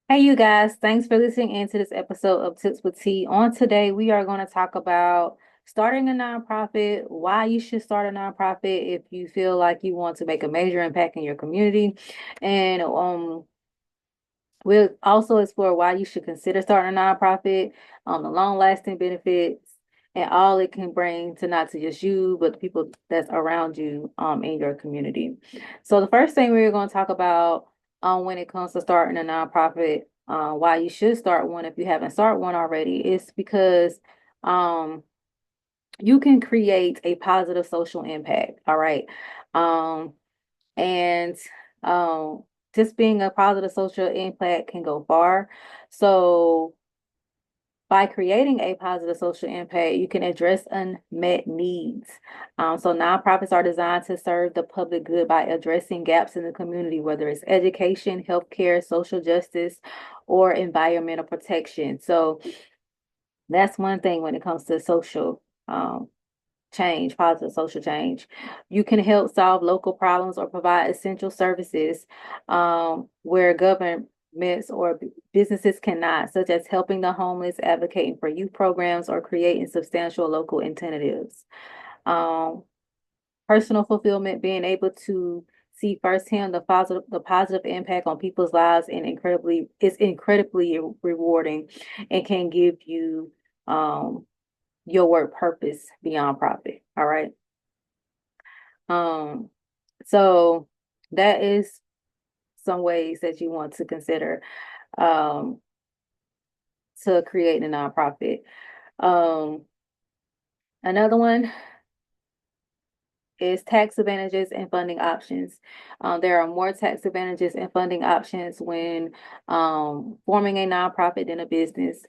Hey, you guys, thanks for listening into this episode of Tips with T. On today, we are going to talk about starting a nonprofit, why you should start a nonprofit if you feel like you want to make a major impact in your community. And we'll also explore why you should consider starting a nonprofit, the long-lasting benefits, and all it can bring to not to just you, but the people that's around you in your community. So the first thing we're going to talk about when it comes to starting a nonprofit, why you should start one if you haven't started one already, is because um, you can create a positive social impact. All right. Um, and um, just being a positive social impact can go far. So by creating a positive social impact, you can address unmet needs. So nonprofits are designed to serve the public good by addressing gaps in the community, whether it's education, healthcare, social justice, or environmental protection. So that's one thing when it comes to social change, positive social change. You can help solve local problems or provide essential services where governments or businesses cannot, such as helping the homeless, advocating for youth programs, or creating substantial local incentives. Um, Personal fulfillment, being able to see firsthand the positive impact on people's lives and incredibly rewarding and can give you your work purpose beyond profit. All right. Um, so that is some ways that you want to consider um, to create a nonprofit. Um, Another one is tax advantages and funding options. There are more tax advantages and funding options when forming a nonprofit than a business.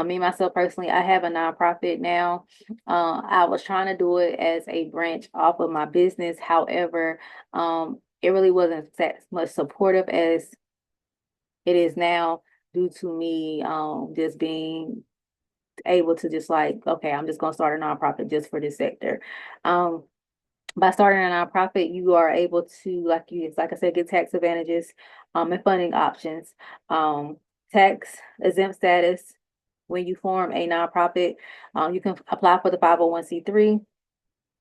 Me, myself personally, I have a nonprofit now. I was trying to do it as a branch off of my business. However, it really wasn't as much supportive as it is now due to me just being able to just like, okay, I'm just going to start a nonprofit just for this sector. Um, by starting a nonprofit, you are able to, like I said, get tax advantages, and funding options, um, tax exempt status. When you form a nonprofit, you can apply for the 501(c)(3)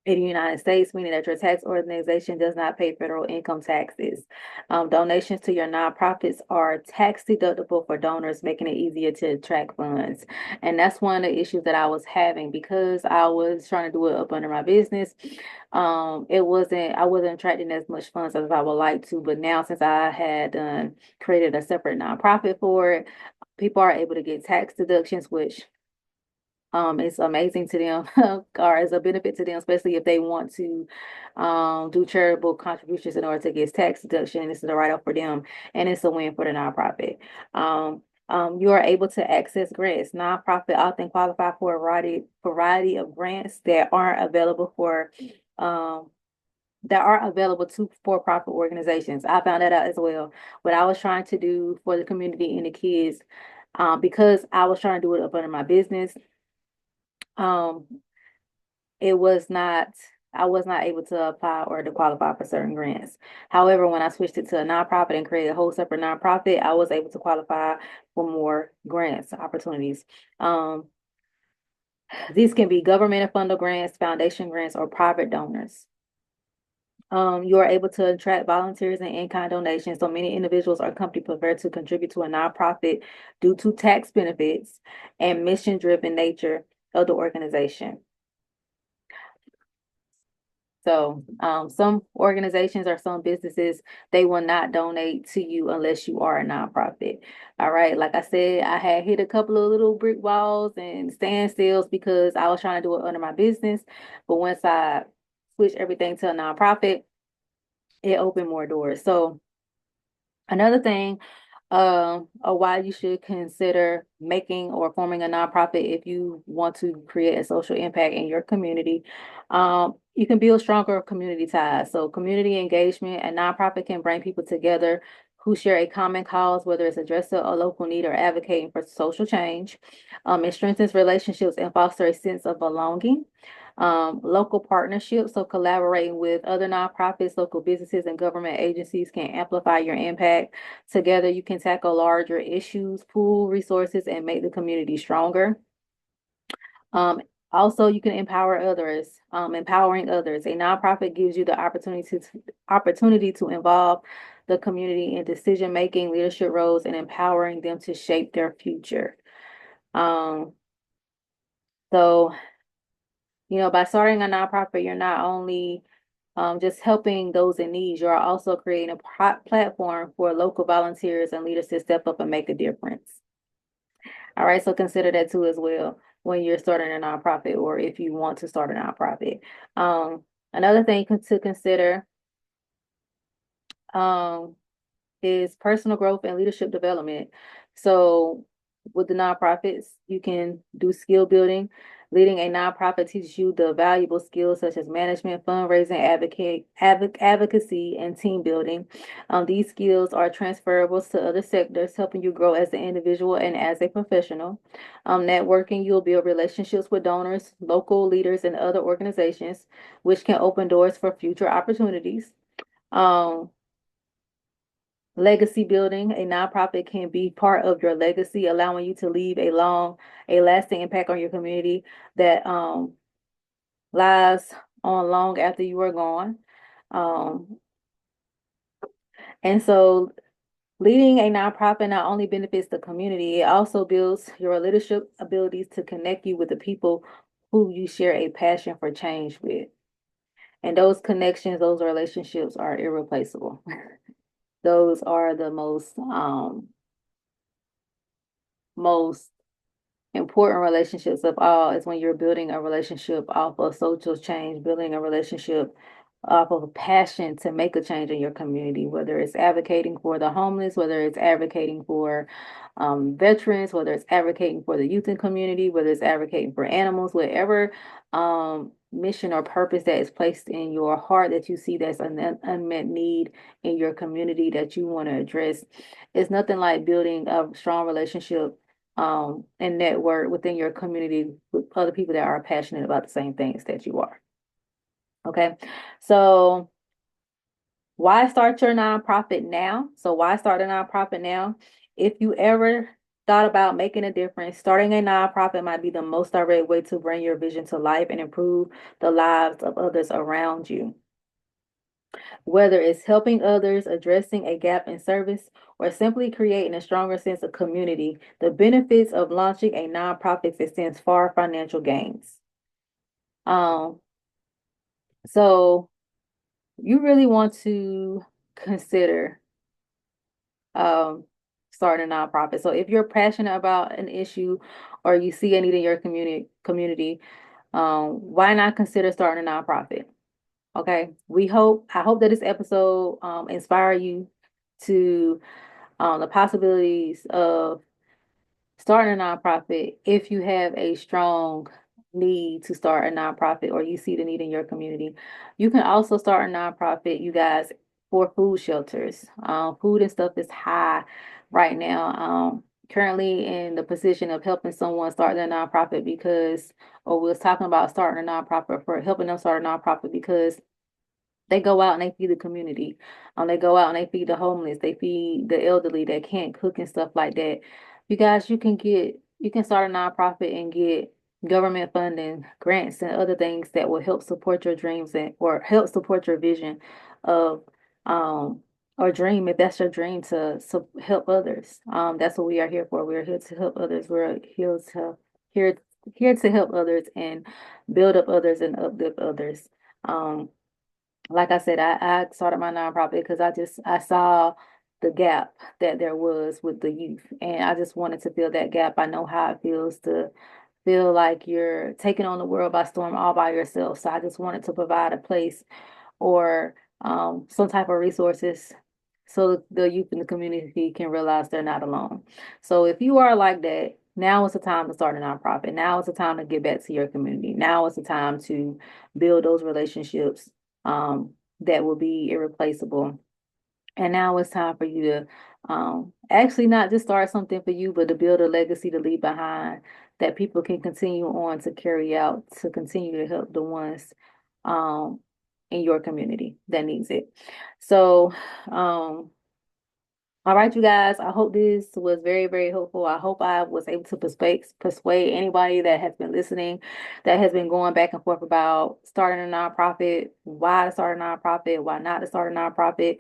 in the United States, meaning that your tax organization does not pay federal income taxes. Donations to your nonprofits are tax deductible for donors, making it easier to attract funds. And that's one of the issues that I was having because I was trying to do it up under my business. I wasn't attracting as much funds as I would like to, but now since I had created a separate nonprofit for it, people are able to get tax deductions, which it's amazing to them or is a benefit to them, especially if they want to do charitable contributions in order to get tax deduction. This is a write-off for them, and it's a win for the nonprofit. You are able to access grants. Nonprofit often qualify for a variety of grants um, that are available to for-profit organizations. I found that out as well. What I was trying to do for the community and the kids, because I was trying to do it up under my business, um, it was not, I was not able to apply or to qualify for certain grants. However, when I switched it to a nonprofit and created a whole separate nonprofit, I was able to qualify for more grants opportunities. Um, these can be government funded grants, foundation grants, or private donors. You are able to attract volunteers and in-kind donations. So many individuals or companies prefer to contribute to a nonprofit due to tax benefits and mission-driven nature of the organization. So, some organizations or some businesses, they will not donate to you unless you are a nonprofit. All right. Like I said, I had hit a couple of little brick walls and standstills because I was trying to do it under my business. But once I switched everything to a nonprofit, it opened more doors. So, another thing, or why you should consider making or forming a nonprofit if you want to create a social impact in your community. You can build stronger community ties. So community engagement, a nonprofit can bring people together who share a common cause, whether it's addressing a local need or advocating for social change. It strengthens relationships and foster a sense of belonging. Local partnerships, so collaborating with other nonprofits, local businesses, and government agencies can amplify your impact. Together, you can tackle larger issues, pool resources, and make the community stronger. Um, Also, you can empower others. Empowering others. A nonprofit gives you the opportunity to involve the community in decision making, leadership roles, and empowering them to shape their future. Um, so by starting a nonprofit, you're not only just helping those in need, you're also creating a platform for local volunteers and leaders to step up and make a difference. All right, so consider that too as well when you're starting a nonprofit or if you want to start a nonprofit. Another thing to consider um, is personal growth and leadership development. So with the nonprofits, you can do skill building. Leading a nonprofit teaches you the valuable skills such as management, fundraising, advocacy, and team building. These skills are transferable to other sectors, helping you grow as an individual and as a professional. Networking, you'll build relationships with donors, local leaders, and other organizations, which can open doors for future opportunities. Um, Legacy building, a nonprofit can be part of your legacy, allowing you to leave a lasting impact on your community that lives on long after you are gone. Um, and so leading a nonprofit not only benefits the community, it also builds your leadership abilities to connect you with the people who you share a passion for change with. And those connections, those relationships are irreplaceable. Those are the most important relationships of all is when you're building a relationship off of social change, building a relationship off of a passion to make a change in your community, whether it's advocating for the homeless, whether it's advocating for veterans, whether it's advocating for the youth and community, whether it's advocating for animals, whatever mission or purpose that is placed in your heart that you see that's an unmet need in your community that you want to address. It's nothing like building a strong relationship and network within your community with other people that are passionate about the same things that you are. Okay. So why start your nonprofit now? So why start a nonprofit now? If you ever thought about making a difference, starting a nonprofit might be the most direct way to bring your vision to life and improve the lives of others around you. Whether it's helping others, addressing a gap in service, or simply creating a stronger sense of community, the benefits of launching a nonprofit extends far financial gains. Um, so you really want to consider um starting a nonprofit. So if you're passionate about an issue or you see a need in your community, why not consider starting a nonprofit? Okay. I hope that this episode inspire you to the possibilities of starting a nonprofit if you have a strong need to start a nonprofit or you see the need in your community. You can also start a nonprofit, you guys, for food shelters. Food and stuff is high right now. Currently in the position of helping someone start their nonprofit or we was talking about starting a nonprofit for helping them start a nonprofit because they go out and they feed the community. They go out and they feed the homeless. They feed the elderly that can't cook and stuff like that. You guys, you can start a nonprofit and get government funding, grants, and other things that will help support your dreams or help support your vision of or dream if that's your dream to help others. That's what we are here for. We're here to help others. We're here here to help others and build up others and uplift others. Like I said, I started my nonprofit because I saw the gap that there was with the youth, and I just wanted to fill that gap. I know how it feels to feel like you're taking on the world by storm all by yourself. So I just wanted to provide a place or some type of resources so the youth in the community can realize they're not alone. So if you are like that, now is the time to start a nonprofit. Now is the time to get back to your community. Now is the time to build those relationships that will be irreplaceable. And now it's time for you to Actually not just start something for you, but to build a legacy to leave behind that people can continue on to carry out to continue to help the ones um in your community that needs it. So all right, you guys. I hope this was very, very helpful. I hope I was able to persuade anybody that has been listening, that has been going back and forth about starting a nonprofit, why to start a nonprofit, why not to start a nonprofit.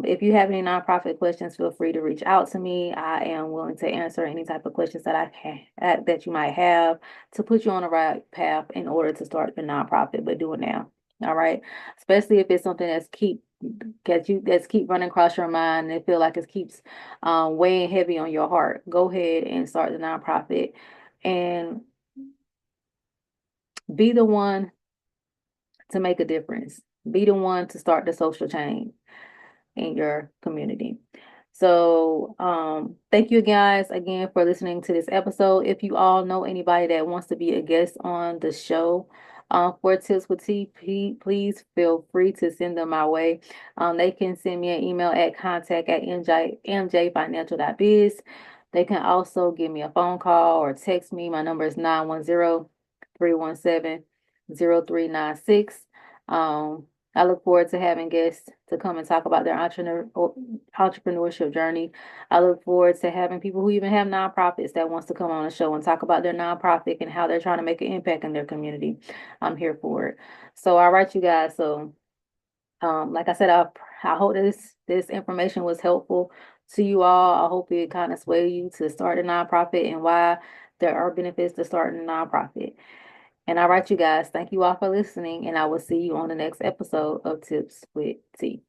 If you have any nonprofit questions, feel free to reach out to me. I am willing to answer any type of questions that I can that you might have to put you on the right path in order to start the nonprofit, but do it now. All right. Especially if it's something that's keep running across your mind and feel like it keeps weighing heavy on your heart. Go ahead and start the nonprofit and be the one to make a difference. Be the one to start the social change in your community. So, thank you guys again for listening to this episode. If you all know anybody that wants to be a guest on the show, for Tips with T, please feel free to send them my way. They can send me an email at contact@mjfinancial.biz. They can also give me a phone call or text me. My number is 910-317-0396. I look forward to having guests to come and talk about their entrepreneurship journey. I look forward to having people who even have nonprofits that wants to come on the show and talk about their nonprofit and how they're trying to make an impact in their community. I'm here for it. So, all right, you guys. So, like I said, I hope this information was helpful to you all. I hope it kind of sway you to start a nonprofit and why there are benefits to starting a nonprofit. And all right, you guys, thank you all for listening, and I will see you on the next episode of Tips with T.